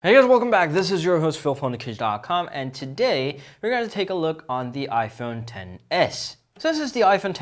Hey guys, welcome back. This is your host Phil from underKG.com, and today we're going to take a look on the iPhone XS. Since it's the iPhone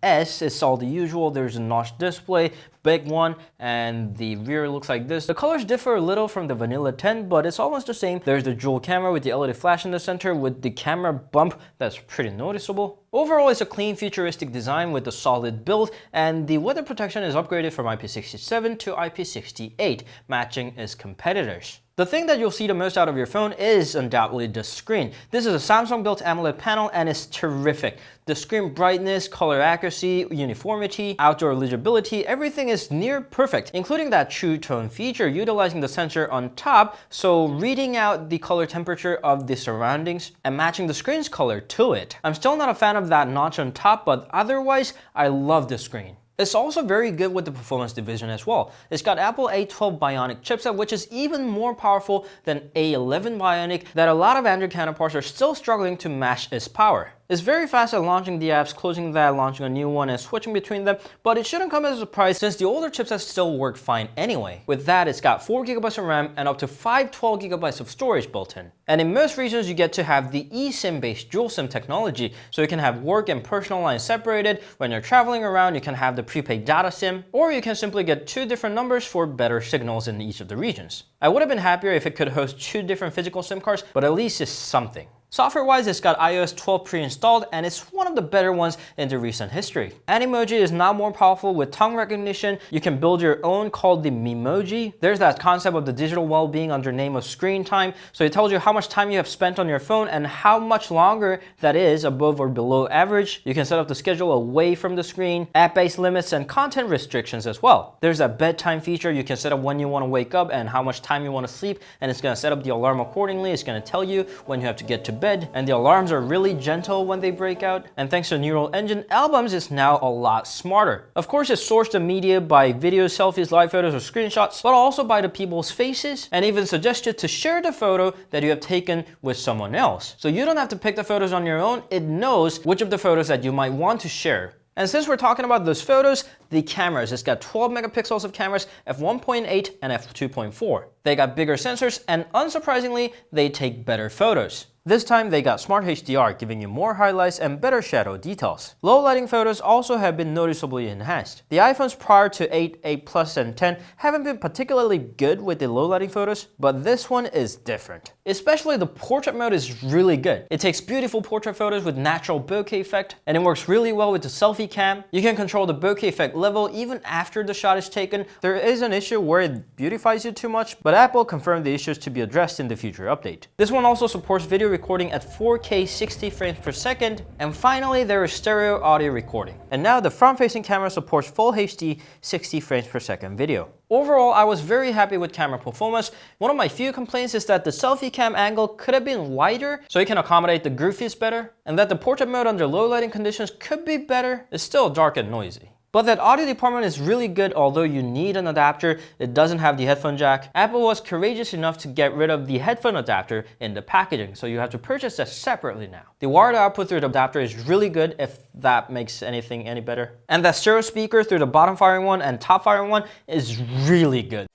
XS, it's all the usual. There's a notched display, big one, and the rear looks like this. The colors differ a little from the vanilla 10, but it's almost the same. There's the dual camera with the LED flash in the center with the camera bump that's pretty noticeable. Overall, it's a clean, futuristic design with a solid build, and the weather protection is upgraded from IP67 to IP68, matching its competitors. The thing that you'll see the most out of your phone is undoubtedly the screen. This is a Samsung-built AMOLED panel and it's terrific. The screen brightness, color accuracy, uniformity, outdoor legibility, everything is near perfect, including that True Tone feature utilizing the sensor on top, so reading out the color temperature of the surroundings and matching the screen's color to it. I'm still not a fan of that notch on top, but otherwise, I love the screen. It's also very good with the performance division as well. It's got Apple A12 Bionic chipset, which is even more powerful than A11 Bionic that a lot of Android counterparts are still struggling to match its power. It's very fast at launching the apps, closing that, launching a new one, and switching between them, but it shouldn't come as a surprise since the older chipsets still work fine anyway. With that, it's got 4GB of RAM and up to 512GB of storage built in. And in most regions, you get to have the eSIM-based dual SIM technology, so you can have work and personal lines separated. When you're traveling around, you can have the prepaid data SIM, or you can simply get two different numbers for better signals in each of the regions. I would have been happier if it could host two different physical SIM cards, but at least it's something. Software-wise, it's got iOS 12 pre-installed, and it's one of the better ones in the recent history. Animoji is now more powerful with tongue recognition. You can build your own called the Memoji. There's that concept of the digital well-being under name of screen time, so it tells you how much time you have spent on your phone and how much longer that is above or below average. You can set up the schedule away from the screen, app-based limits, and content restrictions as well. There's that bedtime feature. You can set up when you want to wake up and how much time you want to sleep, and it's going to set up the alarm accordingly. It's going to tell you when you have to get to bed, and the alarms are really gentle when they break out. And thanks to Neural Engine, Albums is now a lot smarter. Of course, it sourced the media by videos, selfies, live photos, or screenshots, but also by the people's faces, and even suggests you to share the photo that you have taken with someone else. So you don't have to pick the photos on your own. It knows which of the photos that you might want to share. And since we're talking about those photos, the cameras, it's got 12 megapixels of cameras, f1.8 and f2.4. They got bigger sensors, and unsurprisingly, they take better photos. This time they got Smart HDR, giving you more highlights and better shadow details. Low lighting photos also have been noticeably enhanced. The iPhones prior to 8, 8 Plus, and 10 haven't been particularly good with the low lighting photos, but this one is different. Especially the portrait mode is really good. It takes beautiful portrait photos with natural bokeh effect, and it works really well with the selfie cam. You can control the bokeh effect level even after the shot is taken. There is an issue where it beautifies you too much, but Apple confirmed the issues to be addressed in the future update. This one also supports video recording at 4K 60 frames per second, and finally there is stereo audio recording. And now the front-facing camera supports full HD 60 frames per second video. Overall, I was very happy with camera performance. One of my few complaints is that the selfie cam angle could have been wider so you can accommodate the goofies better, and that the portrait mode under low lighting conditions could be better. It's still dark and noisy. But that audio department is really good, although you need an adapter. It doesn't have the headphone jack. Apple was courageous enough to get rid of the headphone adapter in the packaging, so you have to purchase that separately now. The wired output through the adapter is really good, if that makes anything any better. And that stereo speaker through the bottom firing one and top firing one is really good.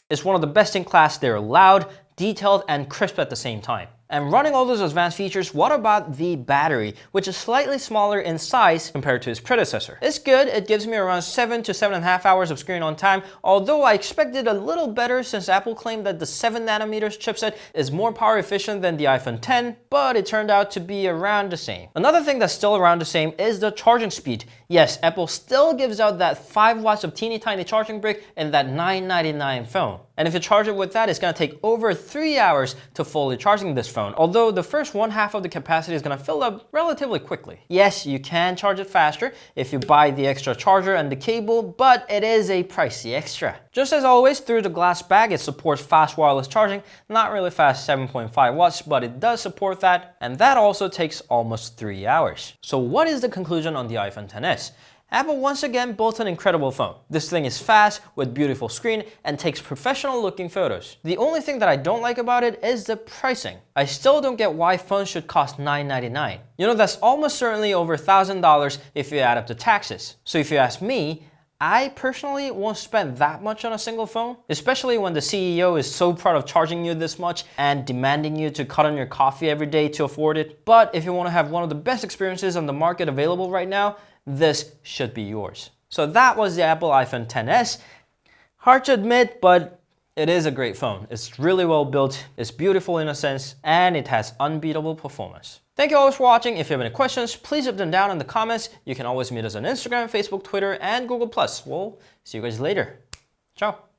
It's one of the best in class. They're loud, detailed, and crisp at the same time. And running all those advanced features, what about the battery, which is slightly smaller in size compared to its predecessor? It's good. It gives me around 7 to 7.5 hours of screen on time, although I expected a little better since Apple claimed that the 7nm chipset is more power efficient than the iPhone X, but it turned out to be around the same. Another thing that's still around the same is the charging speed. Yes, Apple still gives out that 5 watts of teeny tiny charging brick in that $999 phone. And if you charge it with that, it's going to take over 3 hours to fully charging this phone, although the first 1/2 of the capacity is going to fill up relatively quickly. Yes, you can charge it faster if you buy the extra charger and the cable, but it is a pricey extra. Just as always, through the glass bag, it supports fast wireless charging, not really fast 7.5 watts, but it does support that, and that also takes almost 3 hours. So what is the conclusion on the iPhone XS? Apple once again built an incredible phone. This thing is fast, with beautiful screen, and takes professional looking photos. The only thing that I don't like about it is the pricing. I still don't get why phones should cost $999. You know, that's almost certainly over $1,000 if you add up the taxes. So if you ask me, I personally won't spend that much on a single phone, especially when the CEO is so proud of charging you this much and demanding you to cut on your coffee every day to afford it. But if you want to have one of the best experiences on the market available right now, this should be yours. So that was the Apple iPhone XS. Hard to admit, but it is a great phone. It's really well built, it's beautiful in a sense, and it has unbeatable performance. Thank you all for watching. If you have any questions, please leave them down in the comments. You can always meet us on Instagram, Facebook, Twitter, and Google+. We'll see you guys later. Ciao.